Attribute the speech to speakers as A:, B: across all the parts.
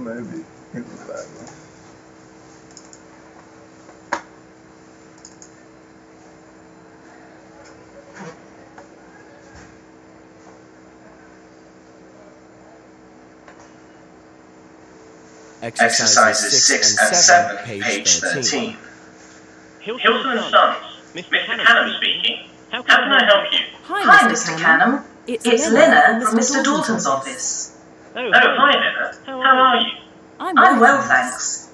A: Maybe in the back.
B: Exercises 6 and 7, page 13.
C: Hilson and Sons. Mr. Canham speaking. How can I help you?
D: Hi, Mr. Canham. It's Lena from Mr. Dalton's office.
C: Oh, hi, Lena. How are you?
D: I'm well, thanks.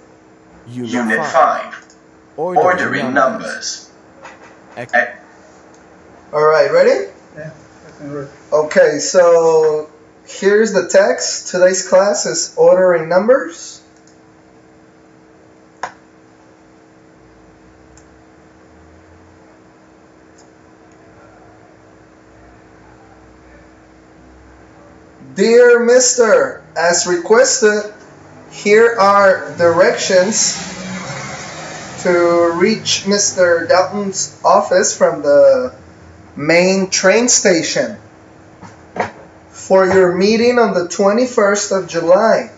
B: Unit 5. Ordering numbers.
A: Alright, ready?
E: Yeah, I'm ready.
A: Okay, so here's the text. Today's class is ordering numbers. Dear Mr., as requested, here are directions to reach Mr. Dalton's office from the main train station for your meeting on the 21st of July.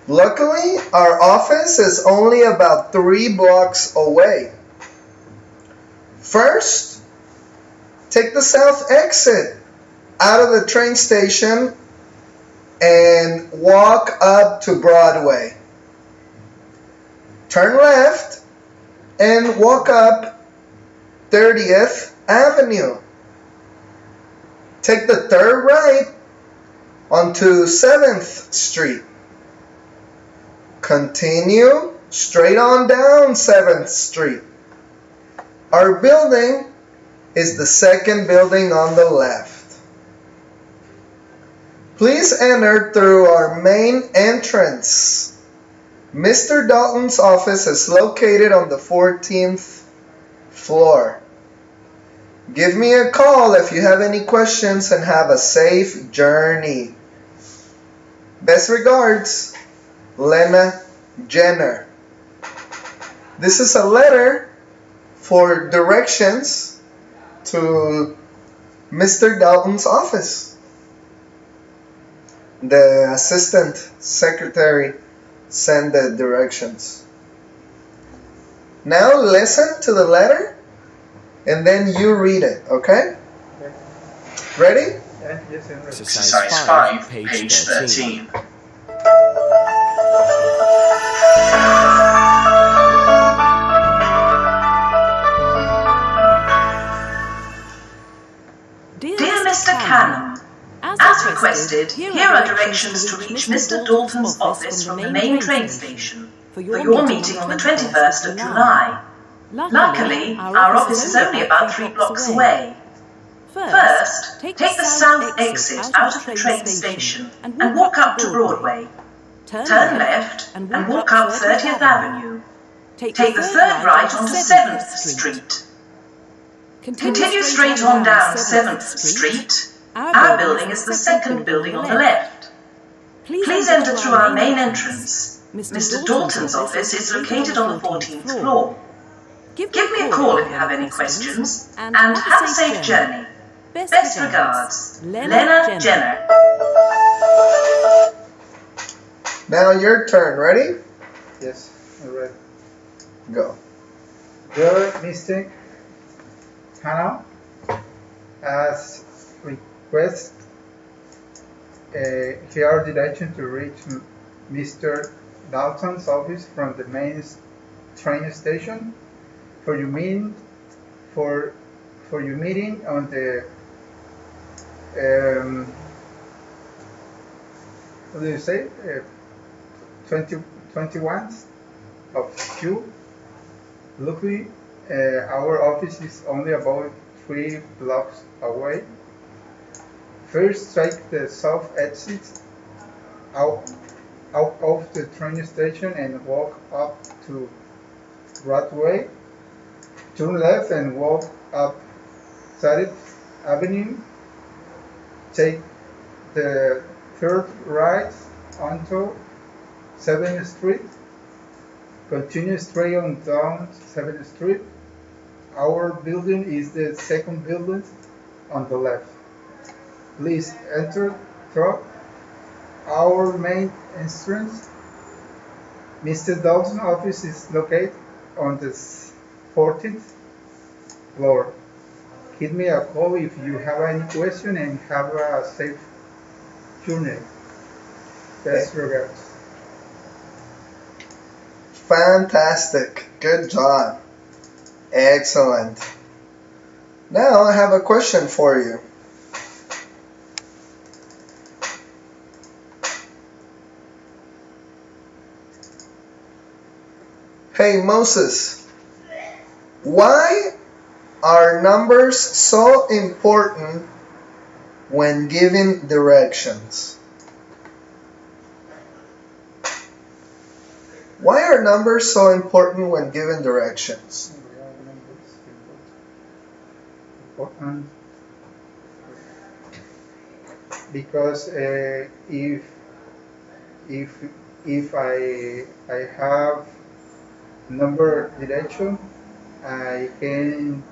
A: Luckily, our office is only about 3 blocks away. First, take the south exit out of the train station and walk up to Broadway. Turn left and walk up 30th Avenue. Take the third right onto 7th Street. Continue straight on down 7th Street. Our building is the second building on the left. Please enter through our main entrance. Mr. Dalton's office is located on the 14th floor. Give me a call if you have any questions and have a safe journey. Best regards, Lena Jenner. This is a letter for directions to Mr. Dalton's office. The assistant secretary sent the directions. Now listen to the letter and then you read it, okay? Ready?
E: Yeah, yes, I'm ready.
B: Exercise 5, page 13.
D: Dear Mr. Canham, as requested, here are directions to reach Mr. Dalton's office from the main train station for your meeting on the 21st of July. Luckily, our office is only about 3 blocks away. First, take the south exit out of the train station and walk up to Broadway. Turn left and walk up 30th Avenue. Take the third right onto 7th Street. Continue straight on down 7th Street. Our building is the second building on the left. Please enter through our main entrance. Mr. Dalton's office is located on the 14th floor. Give me a call if you have any questions, and have a safe journey. Best regards, Lena Jenner.
A: Now your turn. Ready?
E: Yes, I'm ready.
A: Go.
E: Dear Mr. Canham, as request, here are directions to reach Mr. Dalton's office from the main train station for your meeting on the what do you say? 21st of June. Luckily, our office is only about 3 blocks away. First, take the south exit out of the train station and walk up to Broadway. Turn left and walk up 30th Avenue. Take the third right onto 7th Street. Continue straight on down 7th Street. Our building is the second building on the left. Please enter through our main entrance. Mr. Dalton's office is located on the 14th floor. Give me a call if you have any question and have a safe journey. Best regards.
A: Fantastic. Good job. Excellent. Now I have a question for you. Hey Moses, why are numbers so important when giving directions? Why are numbers so important when giving directions?
E: Important because if I have number direction, I can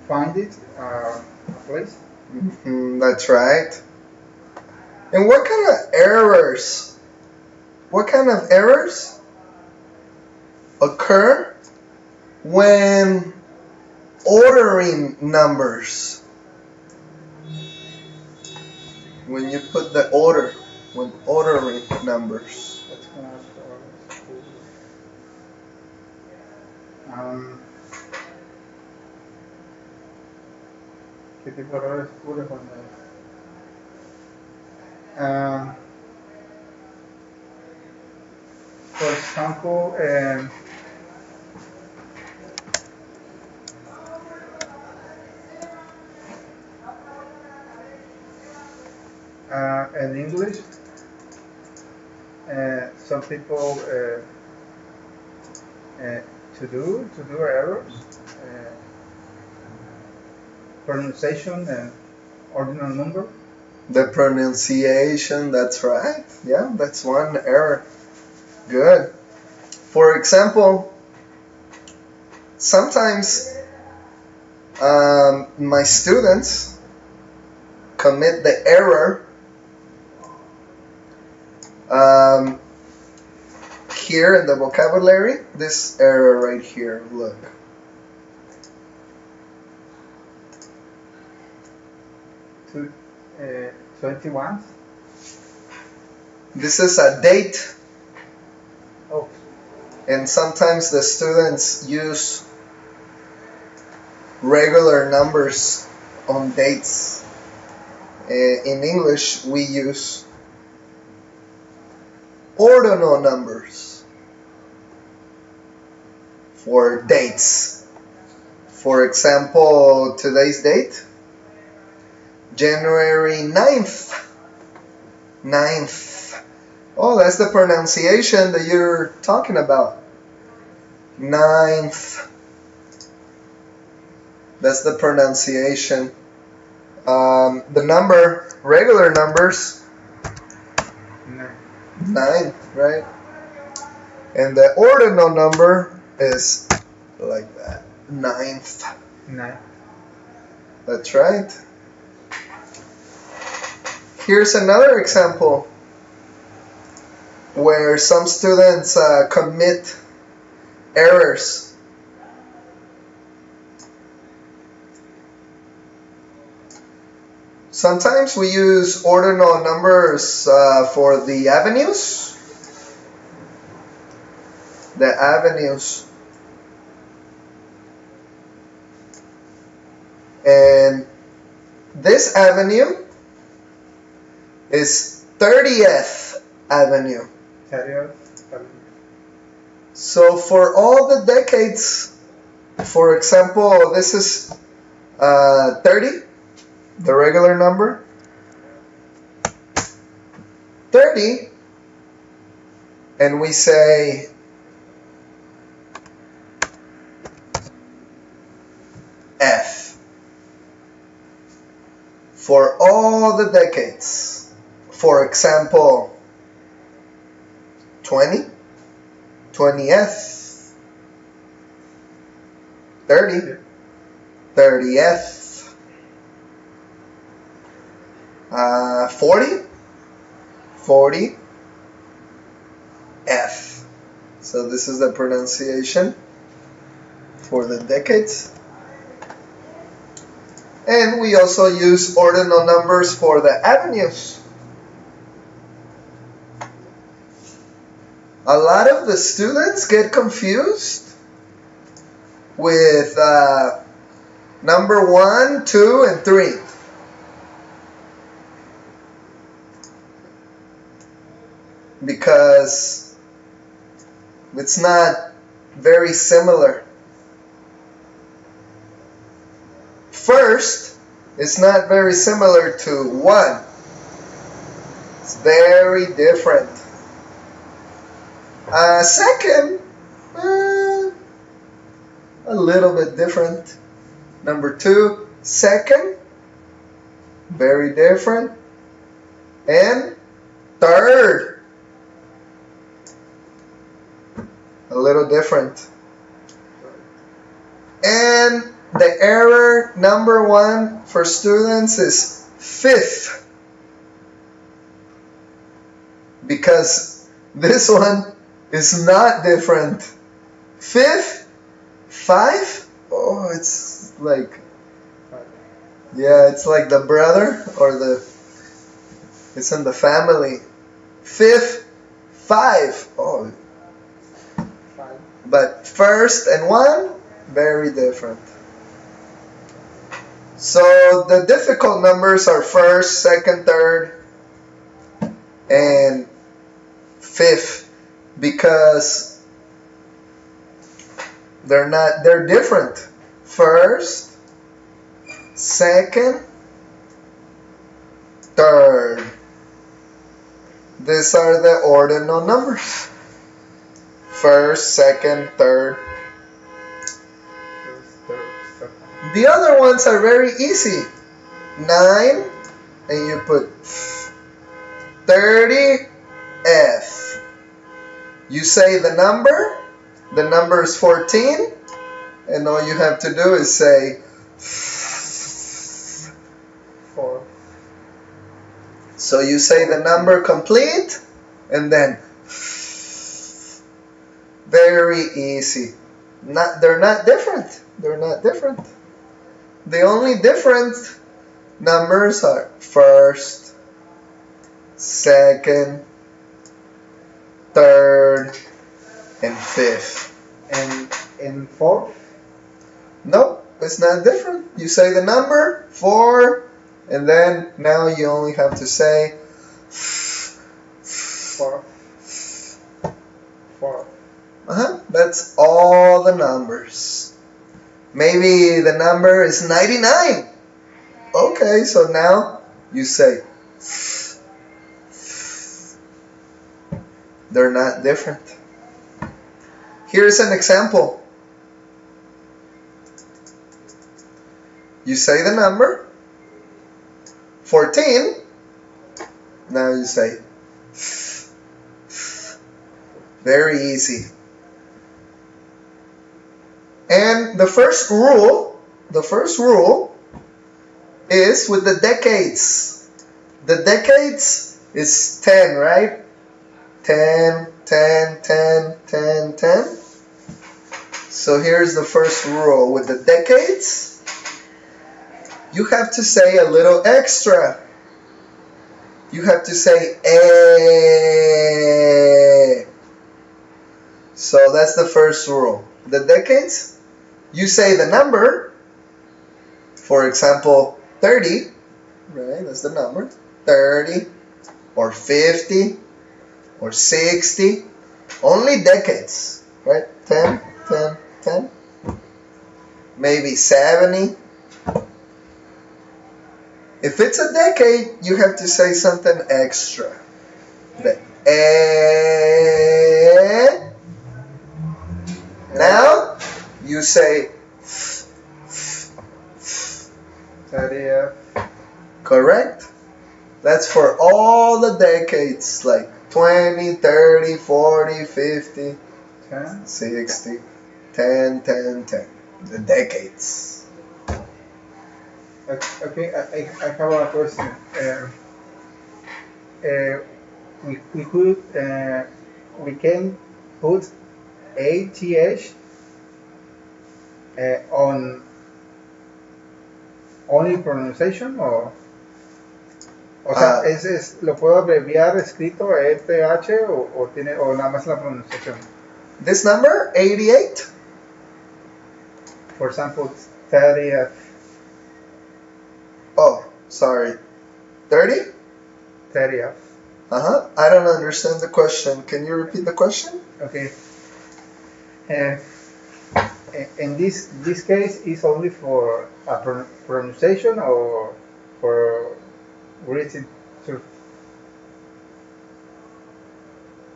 E: find it a place.
A: That's right. And what kind of errors? What kind of errors occur when ordering numbers? When you put the order, when ordering numbers.
E: ¿Qué tipo de errores ocurre cuando for example, in English, some people to do errors, pronunciation and ordinal number.
A: The pronunciation, that's right. Yeah, that's one error. Good. For example, sometimes my students commit the error here in the vocabulary, this error right here, look.
E: To 21.
A: This is a date.
E: Oh.
A: And sometimes the students use regular numbers on dates. In English, we use ordinal numbers for dates. For example, today's date, January 9th. 9th. Oh, that's the pronunciation that you're talking about. 9th. That's the pronunciation. The number, regular numbers, 9, right? And the ordinal number is like that, 9th.
E: 9.
A: That's right. Here's another example where some students commit errors. Sometimes we use ordinal numbers for the avenues. The avenues. And this avenue is 30th Avenue.
E: 30th Avenue.
A: So for all the decades, for example, this is 30. The regular number, 30, and we say F for all the decades. For example, 20, 20th, 30, 30th. 40. 40. F. So this is the pronunciation for the decades. And we also use ordinal numbers for the avenues. A lot of the students get confused with number 1, 2, and 3. Because it's not very similar. First, it's not very similar to 1. It's very different. Second, a little bit different. Number 2, second, very different. And third, a little different. And the error number 1 for students is fifth. Because this one is not different. Fifth, 5. Oh, it's like, yeah, it's like the brother or it's in the family. Fifth, 5. Oh, but first and 1, very different. So the difficult numbers are first, second, third, and fifth, because they're different. First, second, third. These are the ordinal numbers. First, second, third. The other ones are very easy. 9, and you put 30, F. You say the number is 14, and all you have to do is say 4. So you say the number complete, and then very easy. They're not different. They're not different. The only different numbers are first, second, third, and fifth.
E: And in fourth?
A: No, it's not different. You say the number 4, and then now you only have to say
E: 4.
A: That's all the numbers. Maybe the number is 99. Okay, so now you say they're not different. Here's an example. You say the number 14. Now you say very easy. And the first rule is with the decades. The decades is 10, right? 10, 10, 10, 10, 10. So here's the first rule. With the decades, you have to say a little extra. You have to say eh. So that's the first rule. The decades, you say the number, for example, 30, right? That's the number, 30, or 50, or 60, only decades, right? 10, 10, 10, maybe 70. If it's a decade, you have to say something extra. The eh. Now, you say
E: 30F.
A: Correct? That's for all the decades, like 20, 30, 40, 50,
E: 10.
A: 60, 10, 10, 10. The decades.
E: Okay, I have a question. We could we can put ATH on only pronunciation o sea, lo puedo abreviar escrito ETH o tiene o nada más la pronunciación.
A: This number, 88?
E: For example, 30th.
A: Oh, sorry. 30?
E: 30th.
A: I don't understand the question. Can you repeat the question?
E: Okay. In this case, is only for a pronunciation or for written too?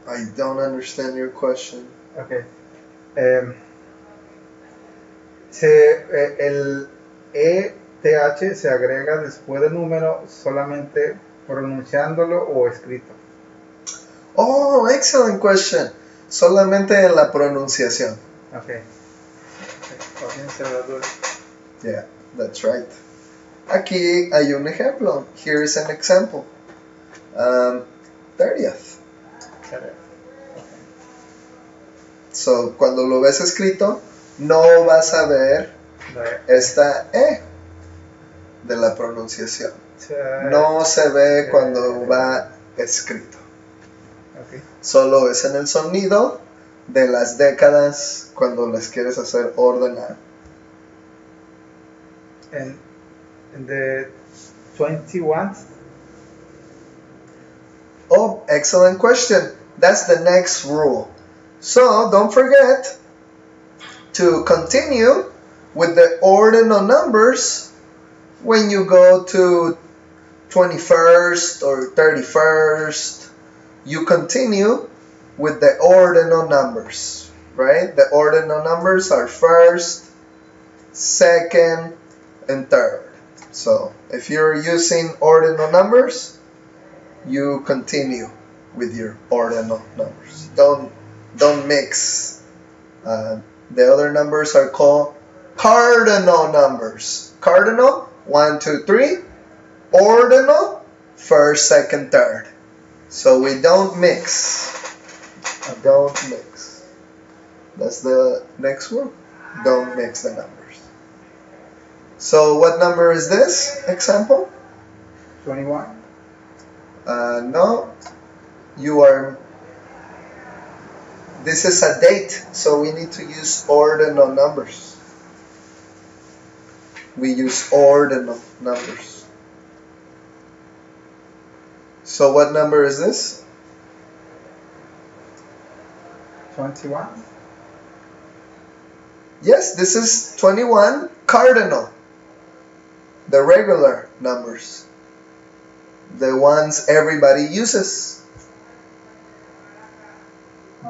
A: I don't understand your question.
E: Okay. El ETH se agrega después del número solamente pronunciándolo o escrito.
A: Oh, excellent question. Solamente en la pronunciación.
E: Okay.
A: Yeah, that's right. Aquí hay un ejemplo. Here is an example. 30th. So, cuando lo ves escrito, no vas a ver esta E de la pronunciación. No se ve cuando va escrito.
E: Okay.
A: Solo es en el sonido de las décadas cuando las quieres hacer ordenar.
E: And the 21st?
A: Oh, excellent question. That's the next rule. So, don't forget to continue with the ordinal numbers when you go to 21st or 31st. You continue with the ordinal numbers, right? The ordinal numbers are first, second, and third. So, if you're using ordinal numbers, you continue with your ordinal numbers. Don't mix. The other numbers are called cardinal numbers. Cardinal, 1, 2, 3. Ordinal, first, second, third. So we don't mix. Don't mix. That's the next one. Don't mix the numbers. So what number is this example?
E: 21.
A: No. This is a date, so we need to use ordinal numbers. We use ordinal numbers. So what number is this?
E: 21.
A: Yes, this is 21 cardinal. The regular numbers. The ones everybody uses.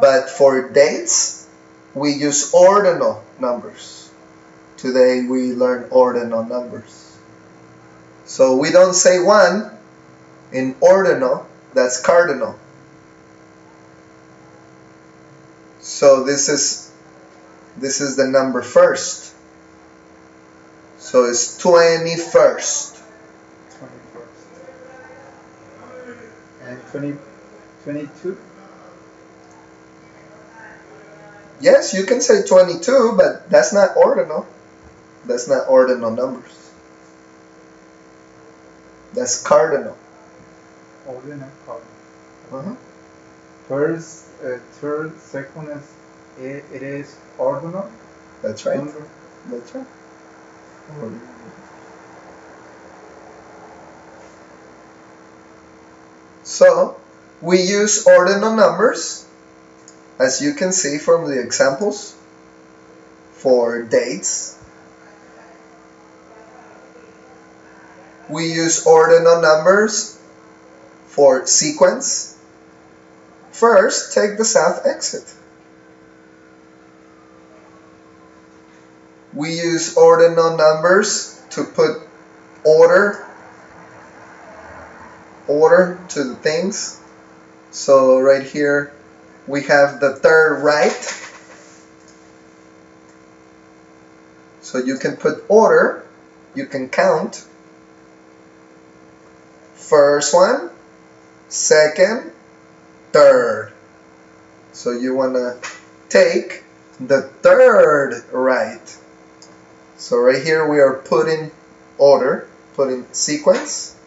A: But for dates, we use ordinal numbers. Today we learn ordinal numbers. So we don't say 1 in ordinal, that's cardinal. So this is the number first. So it's 21st.
E: 21st. And 22?
A: Yes, you can say 22, but that's not ordinal. That's not ordinal numbers. That's cardinal.
E: Ordinal cardinal.
A: Uh-huh.
E: First, third, second, it is ordinal.
A: That's right.
E: Number.
A: That's right. Ordinal. So, we use ordinal numbers, as you can see from the examples, for dates. We use ordinal numbers for sequence. First, take the south exit. We use ordinal numbers to put order to the things. So right here we have the third right. So you can put order, you can count First one, second, third. So you want to take the third right. So right here we are putting order, putting sequence,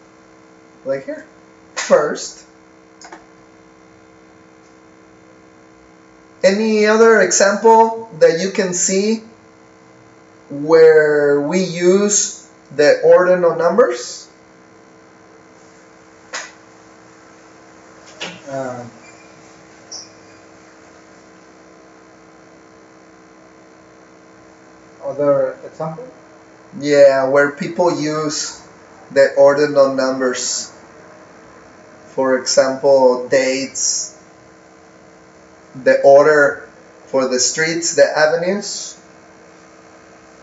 A: like here. First. Any other example that you can see where we use the ordinal numbers?
E: Other example?
A: Yeah, where people use the ordinal numbers. For example, dates, the order for the streets, the avenues.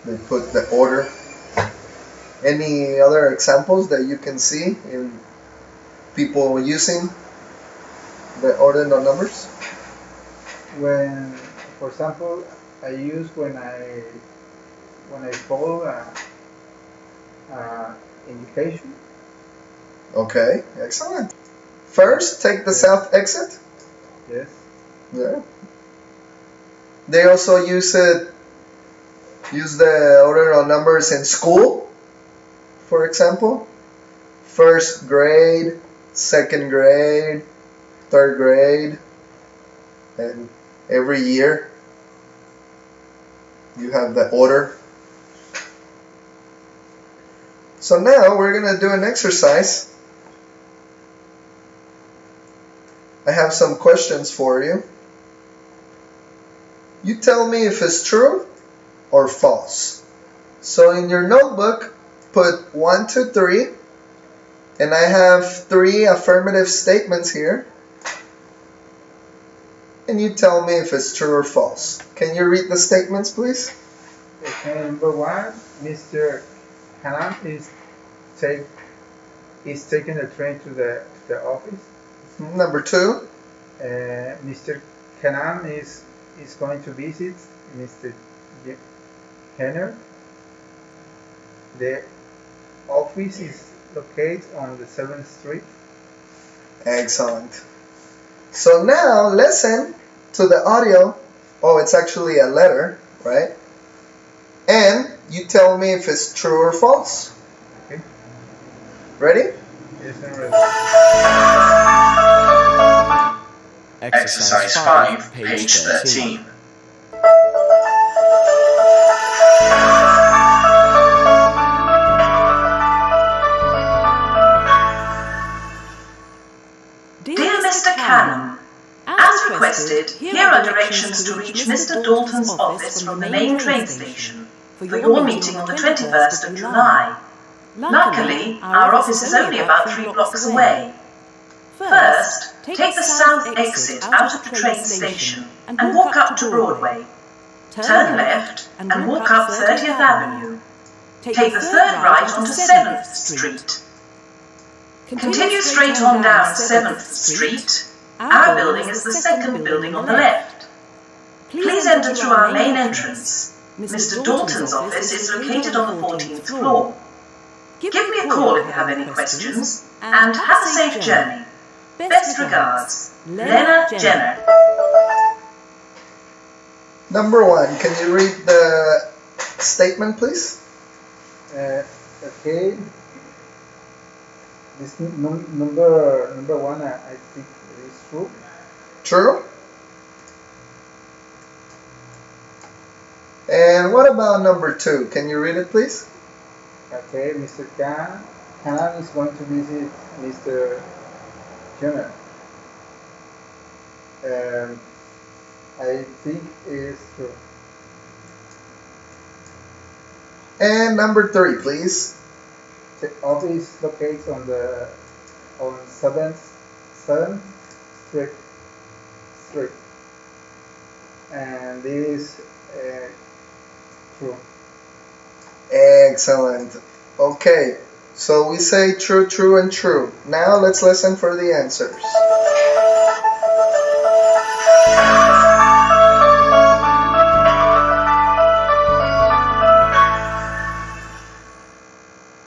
A: They put the order. Any other examples that you can see in people using the ordinal numbers?
E: When, for example, I use when I follow indication.
A: Okay, excellent. First, take the south exit.
E: Yes.
A: Yeah. They also use the ordinal numbers in school. For example, first grade, second grade, third grade, and every year you have the order. So now we're going to do an exercise. I have some questions for you. You tell me if it's true or false. So in your notebook, put 1, 2, 3, and I have 3 affirmative statements here. And you tell me if it's true or false. Can you read the statements, please?
E: Okay, number 1, Mr. Hanan is taking the train to the office.
A: Number 2.
E: Mr. Hanan is going to visit Mr. Henner. The office is located on the 7th Street.
A: Excellent. So now listen to the audio. Oh, it's actually a letter, right? And you tell me if it's true or false.
E: Okay.
A: Ready?
E: Yes, I'm ready.
B: Exercise 5, page 13.
D: Dear Mr. Cannon, as requested, here are directions to reach Mr. Dalton's office from the main train station for your meeting on the 21st of July. Luckily, our office is only about 3 blocks away. First, take the south exit out of the train station and walk up to Broadway. Turn left and walk up 30th Avenue. Take the third right onto 7th Street. Continue straight on down 7th Street. Our building is the second building on the left. Please enter through our main entrance. Mr. Dalton's office is located on the 14th floor. Give me a call if you have any questions, and have a safe journey. Best regards, Lena Jenner.
A: Number 1, can you read the statement, please?
E: Okay. This number 1, I think it is true.
A: True. And what about number 2? Can you read it, please?
E: Okay, Mr. Cannon is going to visit Mr. Jenner. I think it is true.
A: And number 3, please.
E: The office located on 7th Street. And this is true.
A: Excellent. Okay, so we say true, true, and true. Now let's listen for the answers.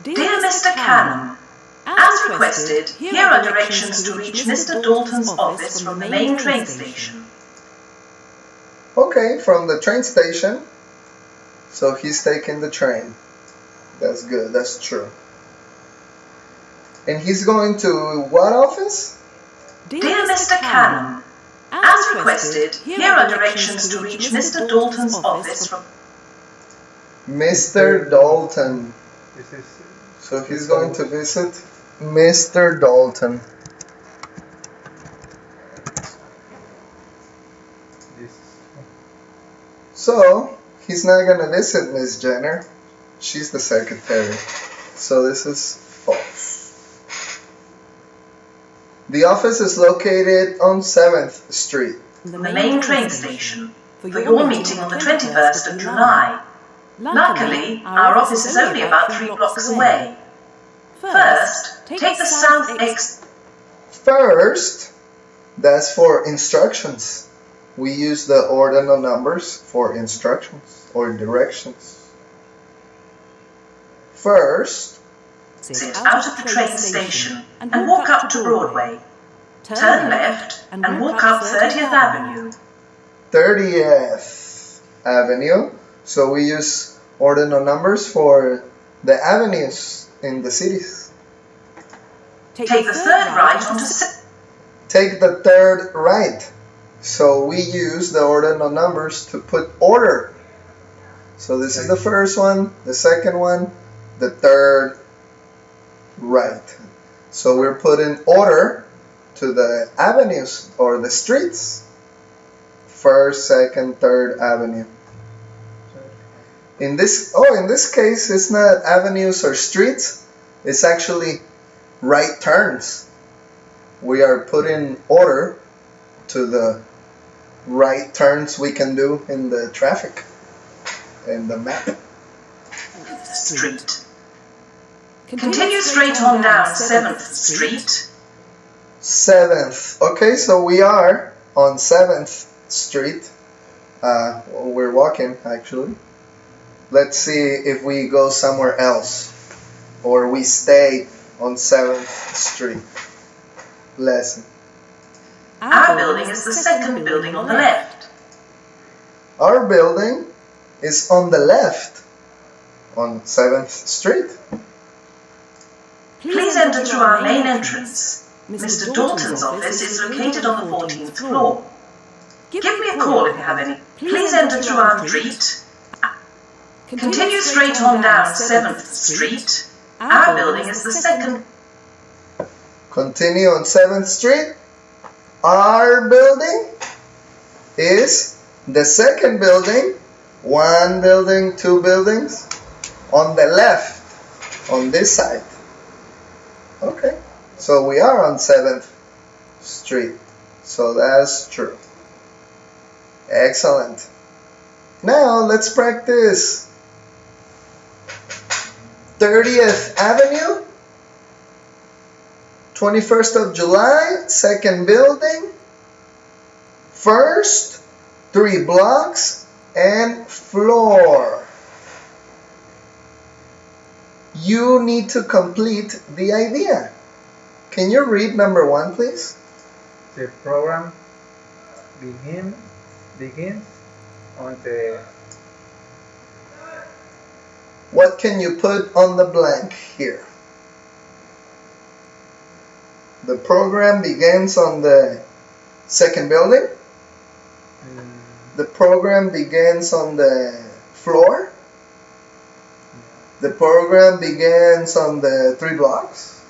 D: Dear Mr. Cannon, as requested, requested, here are directions to reach Mr. Dalton's office from the main train station.
A: Okay, from the train station. So he's taking the train. That's good, that's true. And he's going to what office?
D: Dear Mr. Cannon, as requested, here are directions to reach Mr. Dalton's office from
A: Mr. Dalton.
E: This is
A: So he's going to visit Mr. Dalton.
E: this.
A: So he's not going to visit Miss Jenner. She's the secretary. So this is false. The office is located on 7th Street.
D: the main train station for your meeting on the 21st of July. Luckily, our office is only about 3 blocks away. First, take the south exit.
A: First, that's for instructions. We use the ordinal numbers for instructions or directions. First,
D: Exit out of the train station and walk up to Broadway. Turn left and walk up 30th Avenue.
A: 30th Avenue. So we use ordinal numbers for the avenues in the cities.
D: Take the third right onto
A: Take the third right. So we use the ordinal numbers to put order. So this is the first one, the second one, the third right. So we're putting order to the avenues or the streets. First, second, third avenue. In this case, it's not avenues or streets. It's actually right turns. We are putting order to the right turns we can do in the traffic, in the map.
D: Street. Continue straight on down 7th Street.
A: 7th. Okay, so we are on 7th Street. We're walking, actually. Let's see if we go somewhere else or we stay on 7th Street. Lesson.
D: Our building is the second building on the left.
A: Our building is on the left on 7th Street.
D: Please enter through our main entrance. Mr. Dalton's office is located on the 14th floor. Give me a call if you have any. Please enter through our street. Continue straight on down 7th Street. Our building is the second.
A: Continue on 7th Street. Our building is the second building. One building, two buildings. On the left, on this side. Okay, so we are on 7th Street. So that's true. Excellent. Now let's practice. 30th Avenue, 21st of July, second building, first, 3 blocks, and floor. You need to complete the idea. Can you read number 1, please?
E: The program begins on the.
A: What can you put on the blank here? The program begins on the second building. The program begins on the floor. The program begins on the 3 blocks.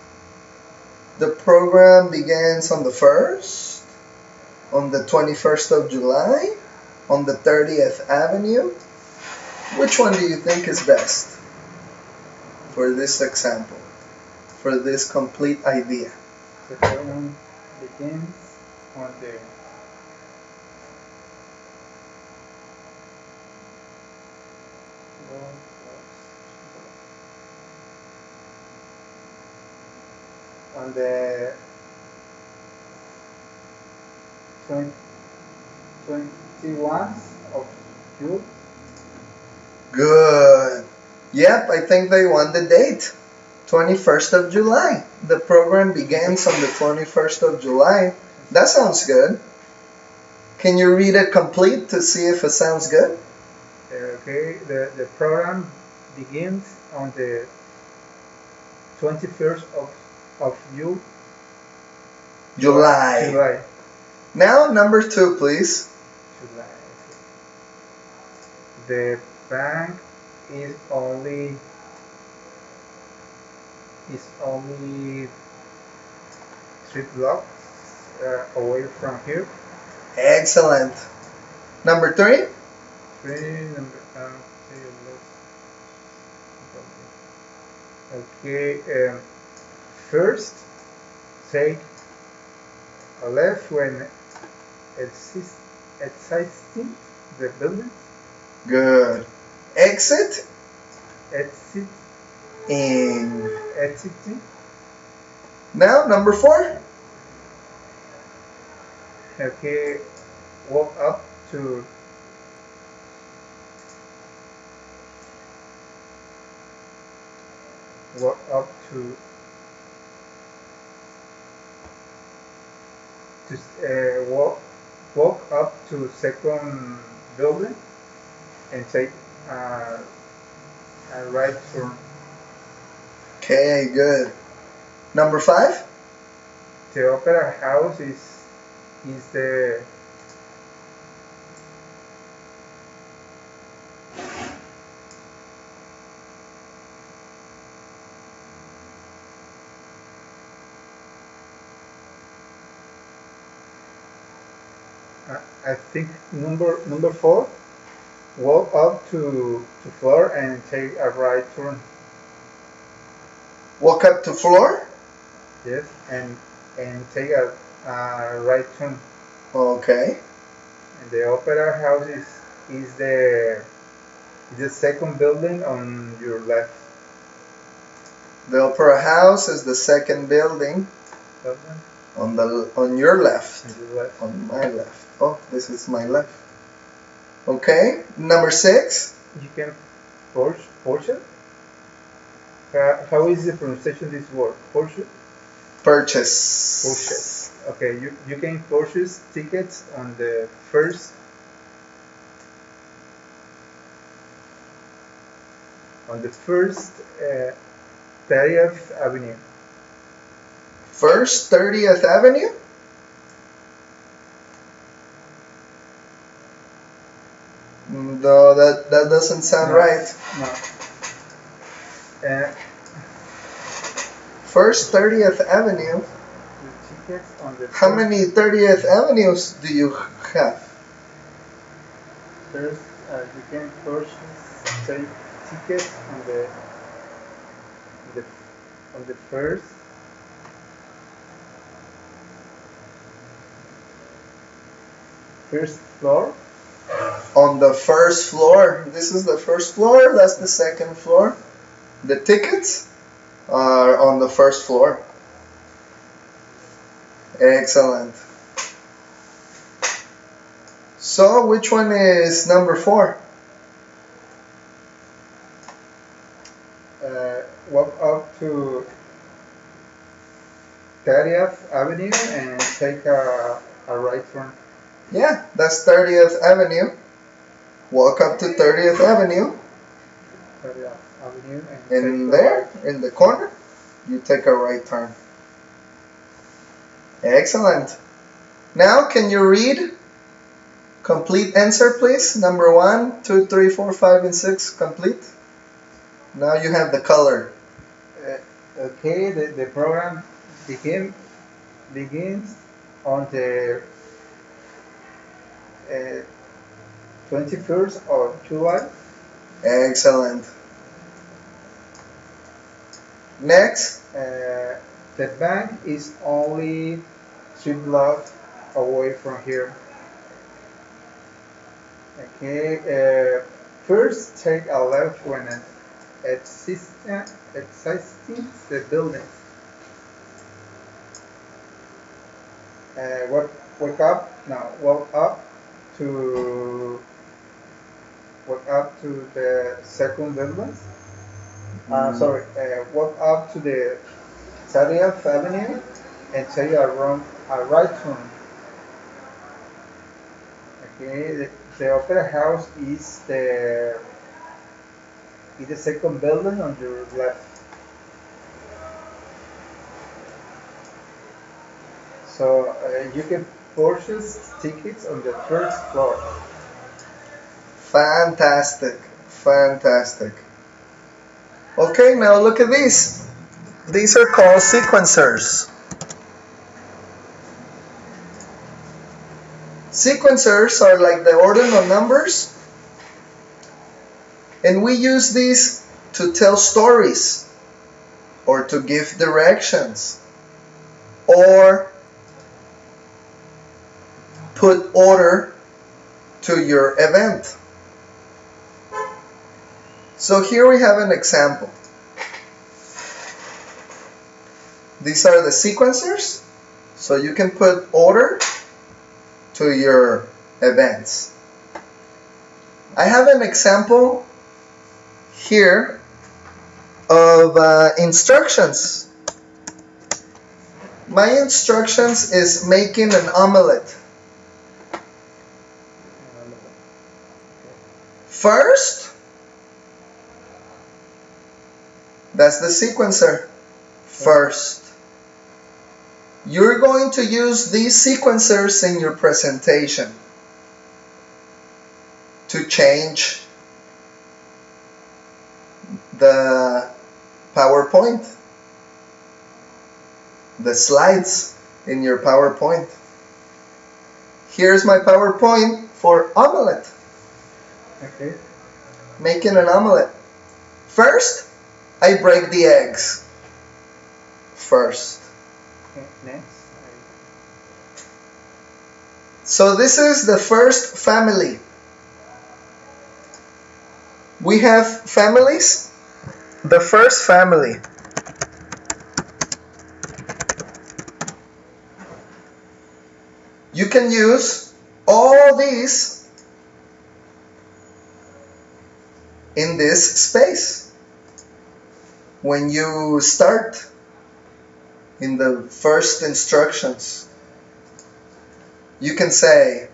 A: The program begins on the 1st, on the 21st of July, on the 30th Avenue. Which one do you think is best for this example, for this complete idea?
E: The program begins on the. On the 21st of June.
A: Good. Yep, I think they want the date. 21st of July. The program begins on the 21st of July. That sounds good. Can you read it complete to see if it sounds good?
E: Okay, the program begins on the 21st of
A: July.
E: July.
A: Now, number 2, please.
E: July. The bank is only 3 blocks away from here.
A: Excellent. Number 3.
E: Okay. First, take a left when exiting the building.
A: Good. Exit
E: Exit.
A: in.
E: Exiting.
A: Now, number 4.
E: Okay. Walk up to walk up to second building and take a right turn.
A: Okay, good. Number 5.
E: The opera house is the I think number 4. Walk up to floor and take a right turn.
A: Walk up to floor.
E: Yes, and take a right turn.
A: Okay.
E: And the opera house is the second building on your left.
A: The opera house is the second building on your left. On my left. Oh, this is my left. Okay. Number 6.
E: You can purchase. How is the pronunciation of this word? Purchase.
A: Purchase.
E: Okay, you can purchase tickets on the first 30th Avenue.
A: First 30th Avenue? No, that doesn't sound right.
E: No.
A: First 30th Avenue?
E: Tickets on the
A: How many 30th Avenues do you have?
E: First, you can purchase tickets on the first floor.
A: On the first floor. This is the first floor. That's the second floor. The tickets are on the first floor. Excellent. So, which one is number 4?
E: Walk up to 30th Avenue and take a right turn.
A: Yeah, that's 30th Avenue. Walk up to 30th Avenue.
E: 30th Avenue
A: And there, in the corner, you take a right turn. Excellent. Now, can you read? Complete answer, please. Number 1, 2, 3, 4, 5, and 6. Complete. Now you have the color.
E: Okay, the program begins on the 21st of July.
A: Excellent. Next.
E: The bank is only 3 blocks away from here. Okay. First, take a left when exiting the building. Walk up to the second building. Walk up to the 30th Avenue and take a right turn. Okay, the Opera House is the second building on your left. So you can purchase tickets on the first floor.
A: Fantastic. Fantastic. Okay, now look at these. These are called sequencers. Sequencers are like the ordinal numbers, and we use these to tell stories or to give directions or put order to your event. So here we have an example. These are the sequencers, so you can put order to your events. I have an example here of instructions. My instructions is making an omelette. First, that's the sequencer. First. You're going to use these sequencers in your presentation to change the PowerPoint, the slides in your PowerPoint. Here's my PowerPoint for omelette.
E: Okay.
A: Making an omelette. First, I break the eggs. First.
E: Okay, next.
A: So this is the first family. We have families. The first family. You can use all these in this space when you start in the first instructions. You can say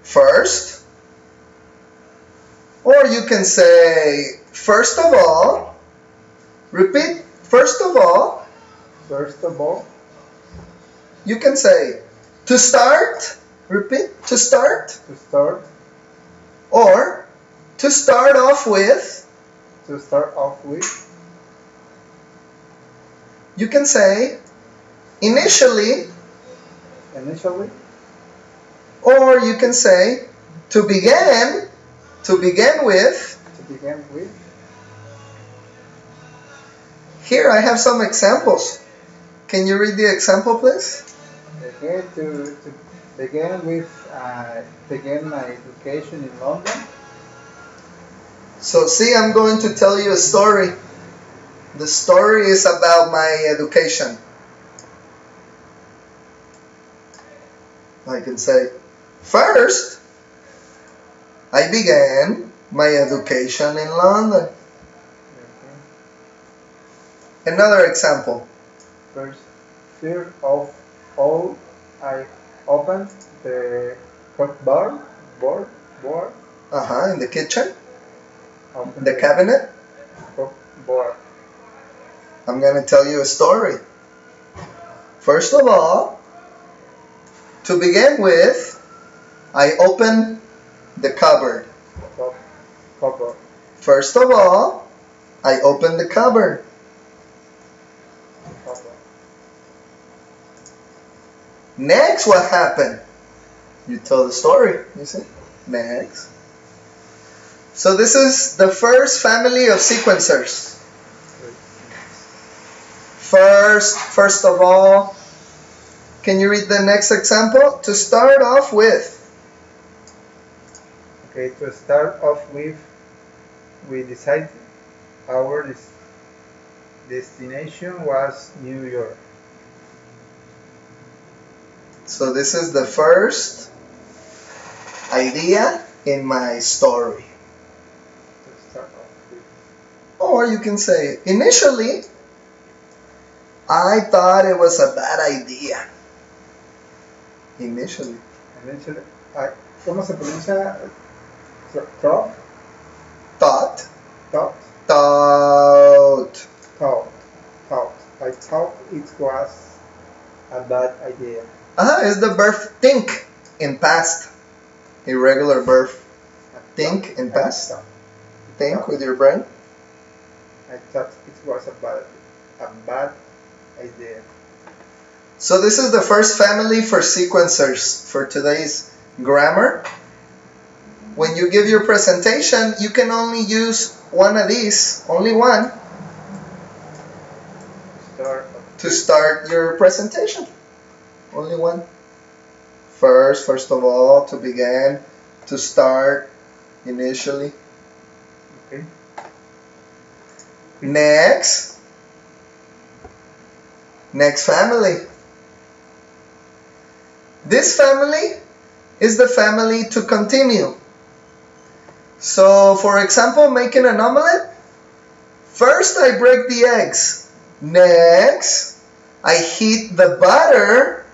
A: first, or you can say first of all. Repeat, first of all.
E: First of all.
A: You can say to start. Repeat, to start.
E: To start.
A: Or to start off with.
E: To start off with.
A: You can say initially.
E: Initially.
A: Or you can say to begin. To begin with.
E: To begin with.
A: Here I have some examples. Can you read the example, please?
E: Okay, to begin with, begin my education in London.
A: So see, I'm going to tell you a story. The story is about my education. I can say, first, I began my education in London.
E: Okay.
A: Another example.
E: First of all, I opened the board.
A: In the kitchen.
E: Open
A: The cabinet.
E: board.
A: I'm going to tell you a story. First of all, to begin with, I open the cupboard.
E: Cupboard.
A: First of all, I open the cupboard. Next, what happened? You tell the story, you see? Next. So this is the first family of sequencers. First of all, can you read the next example? To start off with.
E: Okay, to start off with, we decided our destination was New York.
A: So this is the first idea in my story.
E: To start off with.
A: Or you can say, initially, I thought it was a bad idea. Initially.
E: Eventually, ¿cómo se pronuncia? Thought?
A: Thought.
E: Thought?
A: Thought.
E: Thought. Thought. I thought it was a bad idea.
A: It's the verb think in past. Irregular verb. Think in past. Think with your brain.
E: I thought it was a bad idea.
A: So this is the first family for sequencers for today's grammar. When you give your presentation, you can only use one of these, only one, to start your presentation. Only one. First of all, to begin, to start, initially.
E: Okay.
A: Next family. This family is the family to continue. So, for example, making an omelette. First, I break the eggs. Next, I heat the butter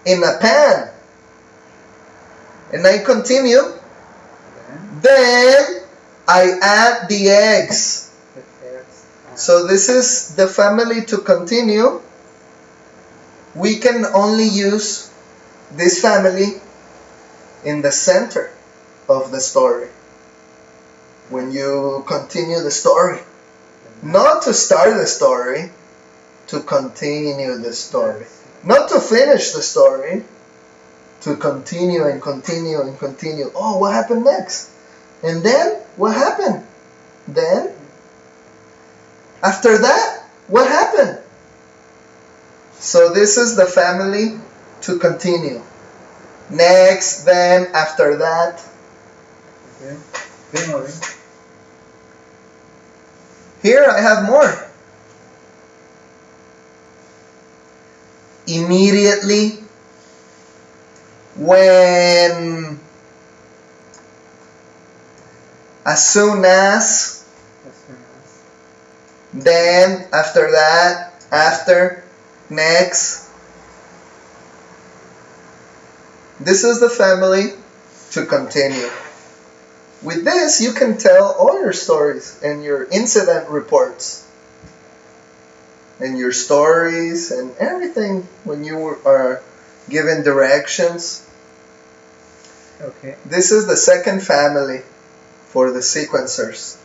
A: in a pan. And I continue. Then, I add the eggs. So, this is the family to continue. We can only use this family in the center of the story. When you continue the story. Not to start the story, to continue the story. Not to finish the story, to continue and continue and continue. Oh, what happened next? And then, what happened? Then, after that, what happened? So this is the family to continue. Next, then, after that.
E: Okay.
A: Here I have more. Immediately, when, as soon as, then, after that, after, next. This is the family to continue. With this, you can tell all your stories and your incident reports and your stories and everything when you are given directions.
E: Okay.
A: This is the second family for the sequencers.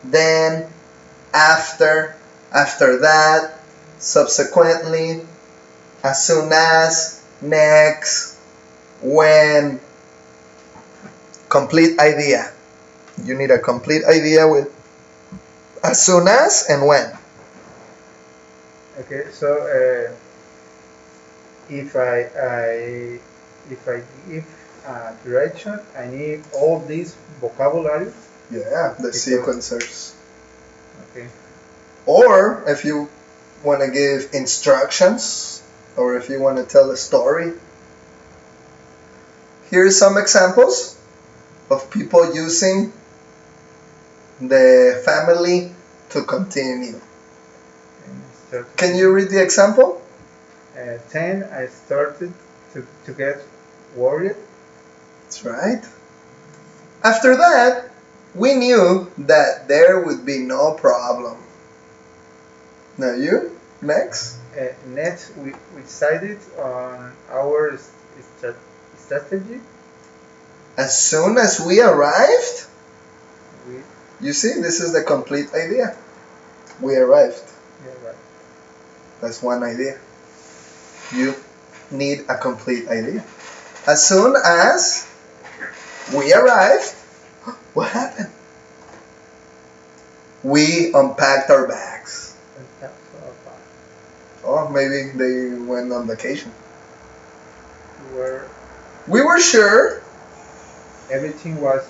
A: Then, after that, subsequently, as soon as, next, when. Complete idea. You need a complete idea with as soon as and when.
E: Okay, so if I give direction, I need all these vocabulary.
A: Yeah, the sequencers.
E: Okay.
A: Or if you want to give instructions, or if you want to tell a story. Here's some examples of people using the family to continue. Can you read the example?
E: 10, I started to get worried.
A: That's right. After that, we knew that there would be no problem. Now you, next.
E: Next, we decided on our strategy.
A: As soon as we arrived, you see, this is the complete idea. We arrived.
E: Yeah, right.
A: That's one idea. You need a complete idea. As soon as we arrived, what happened? We unpacked our bags. Oh, maybe they went on vacation. We were sure
E: everything was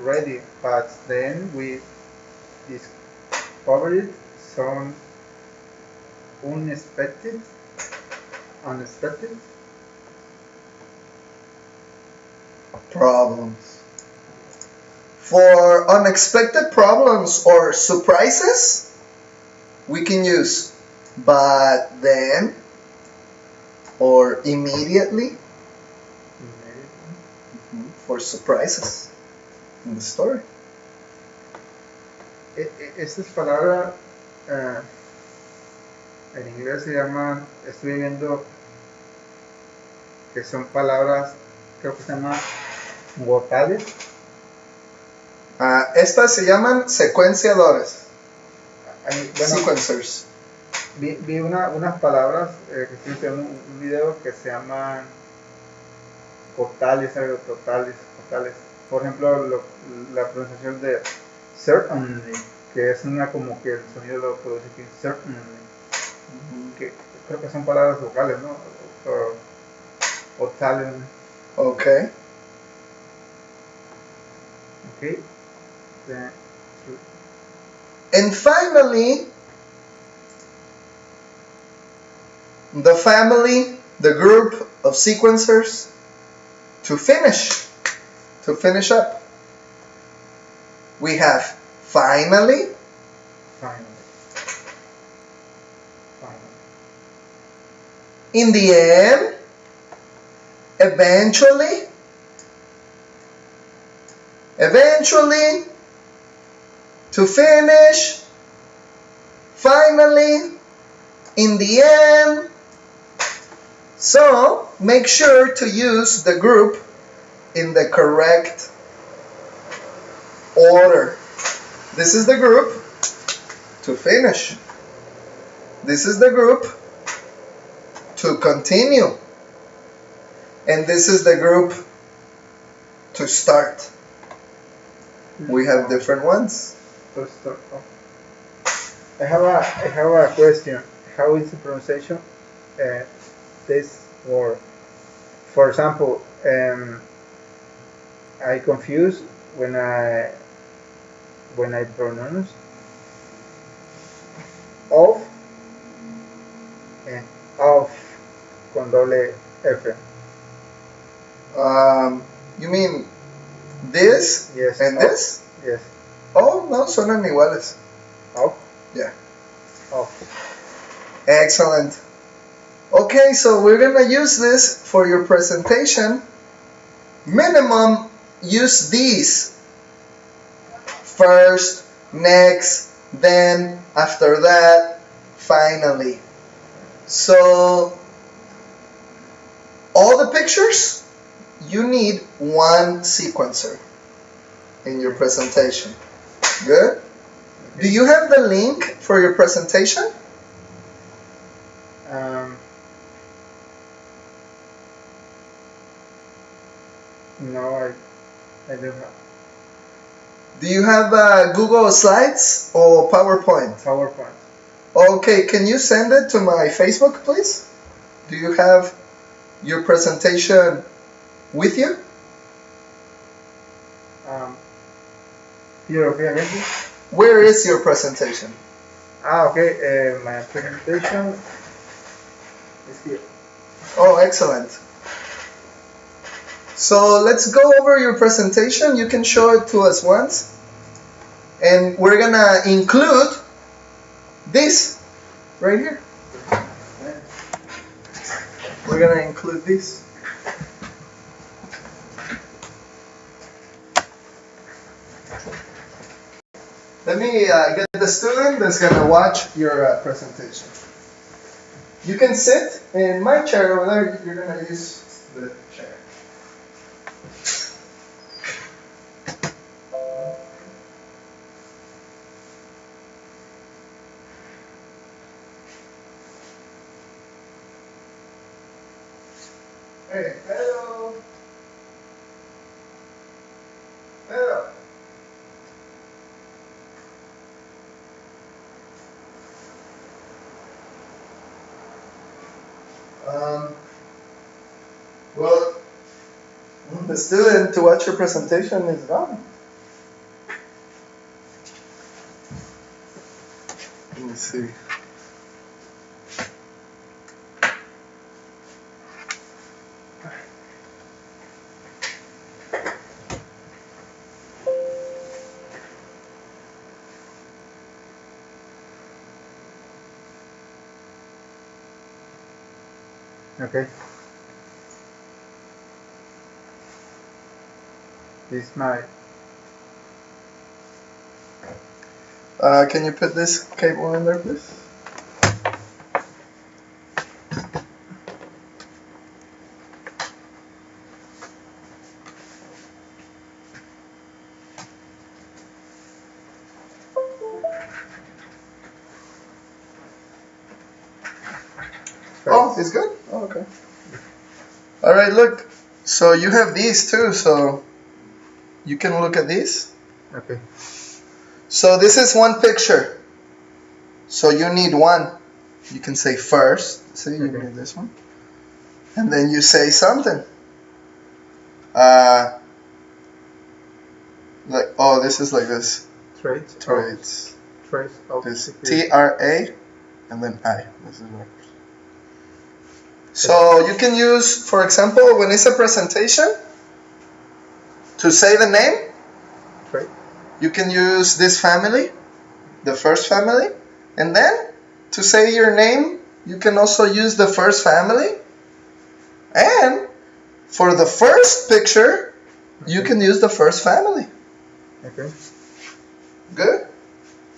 E: ready, but then we discovered some unexpected
A: problems. For unexpected problems or surprises, we can use but then or immediately for surprises in the story.
E: Estas palabras en inglés se llaman, estoy viendo que son palabras, creo que se llaman vocales.
A: Estas se llaman secuenciadores.
E: Bueno,
A: Sequencers.
E: vi unas palabras que estoy viendo un video que se llaman totales, algo totales. Por ejemplo, la pronunciación de certainly, que es una como que el sonido lo produce aquí, certainly, que creo que son palabras vocales, ¿no? O tales.
A: Okay.
E: Okay.
A: And finally, the family, the group of sequencers, to finish up. We have finally, in the end, eventually, to finish, finally, in the end. So make sure to use the group in the correct order. This is the group to finish. This is the group to continue. And this is the group to start. We have different ones.
E: I have a question. How is the pronunciation this word? For example, I confuse when I pronounce off and off con doble F.
A: You mean this
E: Yes.
A: and
E: Off.
A: this?
E: Yes.
A: Oh, no, suenan iguales.
E: Off.
A: Yeah.
E: Off.
A: Excellent. Okay, so we're gonna use this for your presentation. Minimum, use these. First, next, then, after that, finally. So, all the pictures, you need one sequencer in your presentation. Good? Do you have the link for your presentation?
E: No, I don't have.
A: Do you have Google Slides or PowerPoint?
E: PowerPoint.
A: Okay, can you send it to my Facebook, please? Do you have your presentation with you?
E: Here, okay, again.
A: Where is your presentation?
E: Okay. My presentation is here.
A: Oh, excellent. So let's go over your presentation. You can show it to us once. And we're gonna include this right here. We're gonna include this. Let me get the student that's gonna watch your presentation. You can sit in my chair over there. You're gonna use the chair. Hey, hello. Hello. Well, the student to watch your presentation is gone. Let me see.
E: Okay. This is my.
A: Can you put this cable in there, please? Oh, it's good? Oh, okay. Alright, look. So you have these too, so you can look at these.
E: Okay.
A: So this is one picture. So you need one. You can say first. See, you need this one. And then you say something. Like, oh, this is like this.
E: Traits.
A: Traits.
E: Traits of
A: This
E: security.
A: TRA and then I. This is what. So you can use, for example, when it's a presentation, to say the name,
E: Trait.
A: you can use this family, the first family, and then to say your name, you can also use the first family. And for the first picture, you can use the first family.
E: Okay.
A: Good?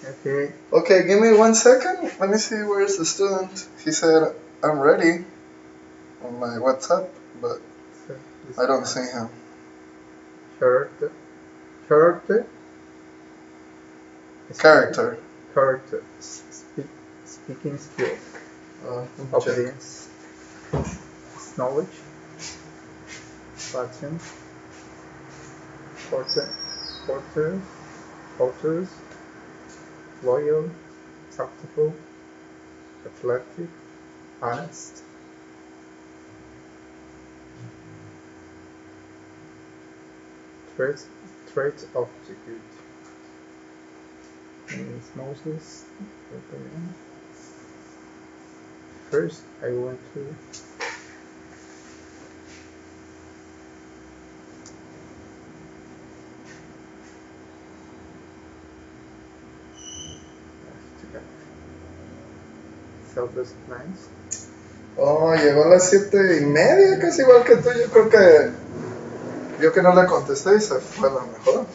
E: Okay.
A: Okay, give me 1 second. Let me see where's the student. He said, I'm ready on my WhatsApp, but
E: So
A: I don't see him.
E: Character.
A: Character.
E: Character. Speaking skill.
A: Check.
E: Obedience. Knowledge. Pattern. Porters. Loyal. Tactful. Athletic. Honest. Traits of security. Miss Moses. First, I want to self-disciplines.
A: Oh, llegó a las 7:30, casi igual que tú. Yo creo que yo que no le contesté y se fue a lo mejor.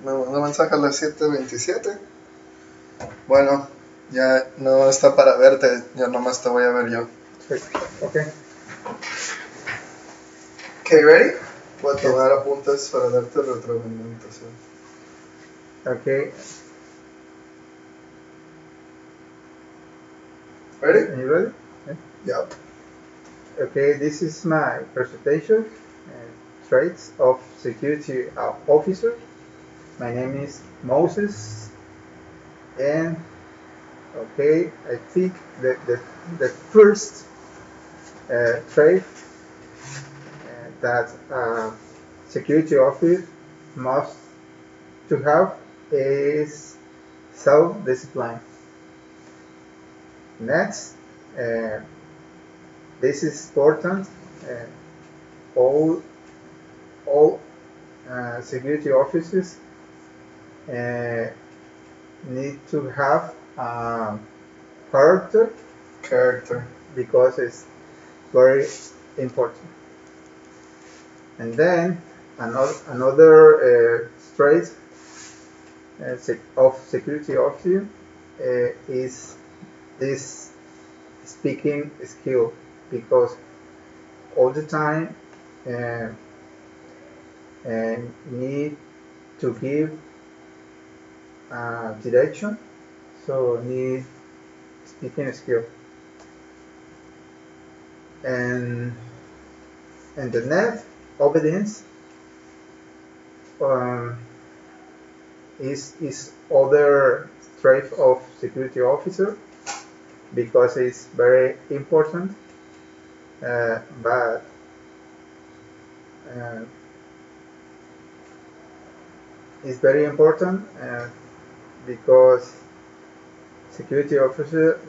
A: Me mandó mensaje a las 7:27. Bueno, ya no está para verte, ya nomás te voy a ver yo.
E: Okay.
A: Okay, ready? Voy a tomar apuntes para darte retroalimentación.
E: Okay.
A: Ready?
E: Are you ready?
A: Yep.
E: Okay, this is my presentation. Traits of security officer. My name is Moses, and okay, I think that the first trait that security officer must to have is self-discipline. Next, this is important. All security officers need to have character because it's very important. And then another trait of security officer is this speaking skill, because all the time need to give direction, so need speaking skill. And the next, obedience, is other trait of security officer, because it's very important, but it's very important because security officer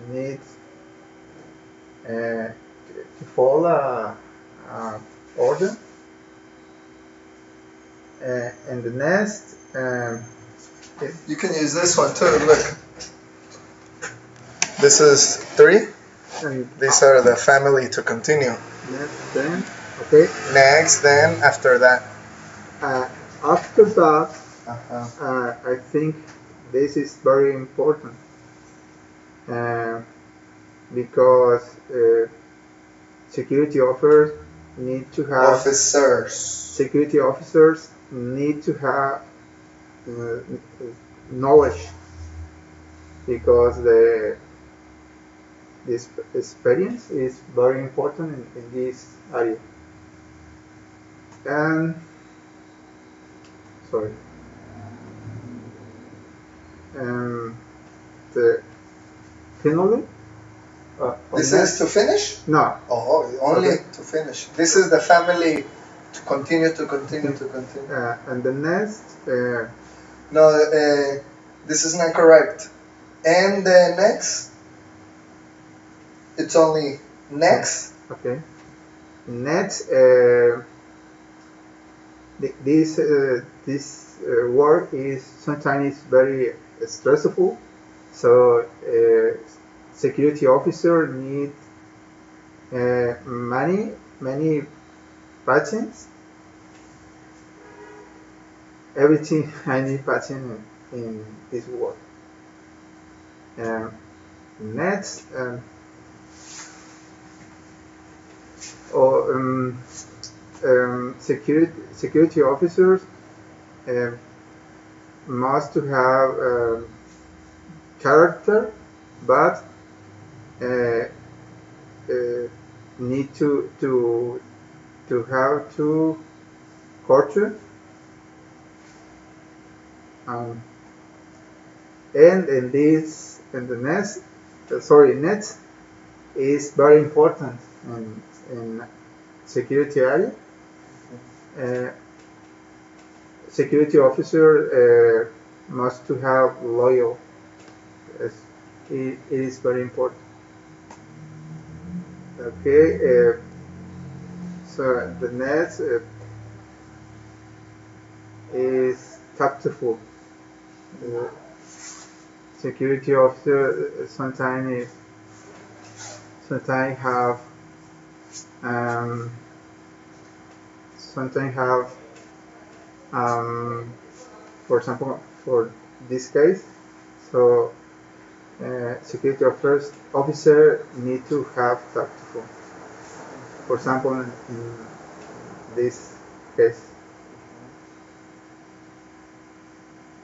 E: needs to follow order. And the next,
A: You can use this one too, look. This is 3.
E: And
A: These are the family to continue.
E: next, then, okay.
A: Next, then, after that.
E: After that,
A: Uh-huh.
E: I think this is very important because security officers need to have knowledge because this experience is very important in this area. And sorry. The finally.
A: This is to finish?
E: No.
A: Oh, only to finish. This is the family to continue.
E: And the next.
A: No, this is not correct. And the next, it's only next.
E: Okay. Next, this work is sometimes very stressful. So security officer need many patients. Everything I need patient in this work. Next, security officers must to have character, but need to have to culture. And in this, and the next, next is very important in security area. Security officer must to have loyal. It is very important. Okay, so the next is tactful. Security officer sometimes have for example, for this case, so security officer need to have tactful. For example, in this case,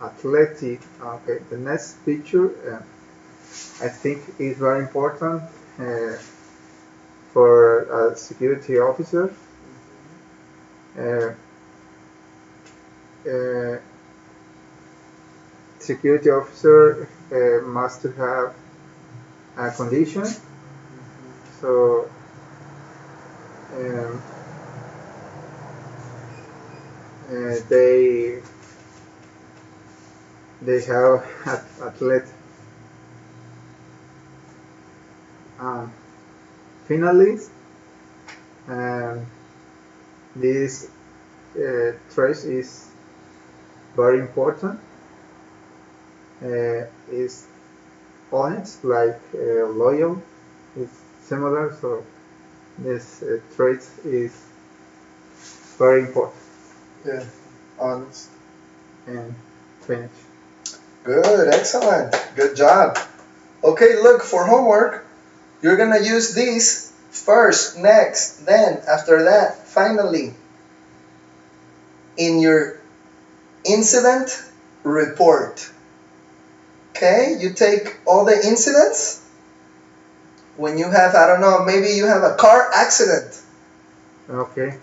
E: athletic. Okay, the next picture I think is very important for a security officer. Security officer must have a condition. So they have athlete. Finally, this trait is very important. Is honest, like loyal, is similar. So this trait is very important.
A: Yeah, honest.
E: And finish.
A: Good, excellent, good job. Okay, look, for homework, you're gonna use these first, next, then, after that, finally, in your incident report. Okay, you take all the incidents. When you have, I don't know, maybe you have a car accident.
E: Okay.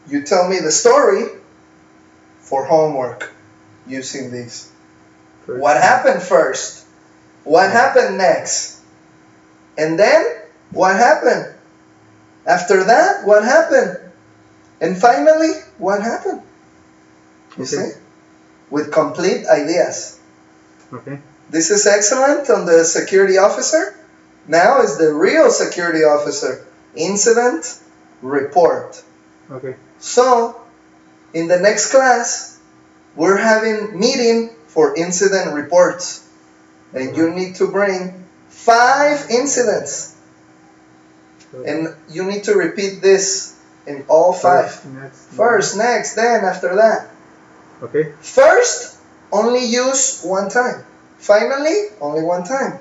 A: You tell me the story for homework using these. What happened first? What happened next? And then, what happened? After that, what happened? And finally, what happened? You see? With complete ideas.
E: Okay.
A: This is excellent on the security officer. Now is the real security officer. Incident report.
E: Okay.
A: So, in the next class, we're having meeting for incident reports. And you need to bring 5 incidents. And you need to repeat this in all 5. First, next, then, after that.
E: Okay.
A: First, only use 1 time. Finally, only 1 time.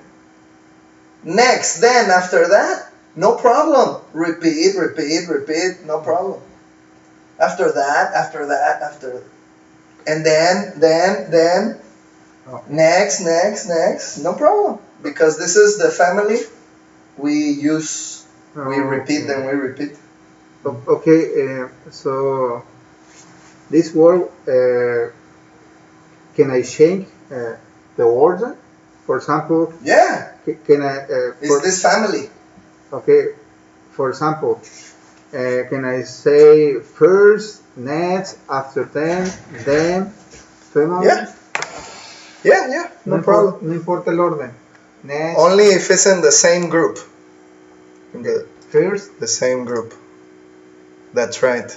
A: Next, then, after that, no problem. Repeat, repeat, repeat, no problem. After that, after that, after. And then, next, next, next, no problem. Because this is the family we use, we repeat, then we repeat.
E: Okay, so this word, can I change the order? For example,
A: Yeah.
E: Can I?
A: Is this family?
E: Okay, for example, can I say first, next, after then, family?
A: Yeah. Yeah, no problem.
E: No importa el orden. Next.
A: Only if it's in the same group. In the
E: First.
A: same group. That's right.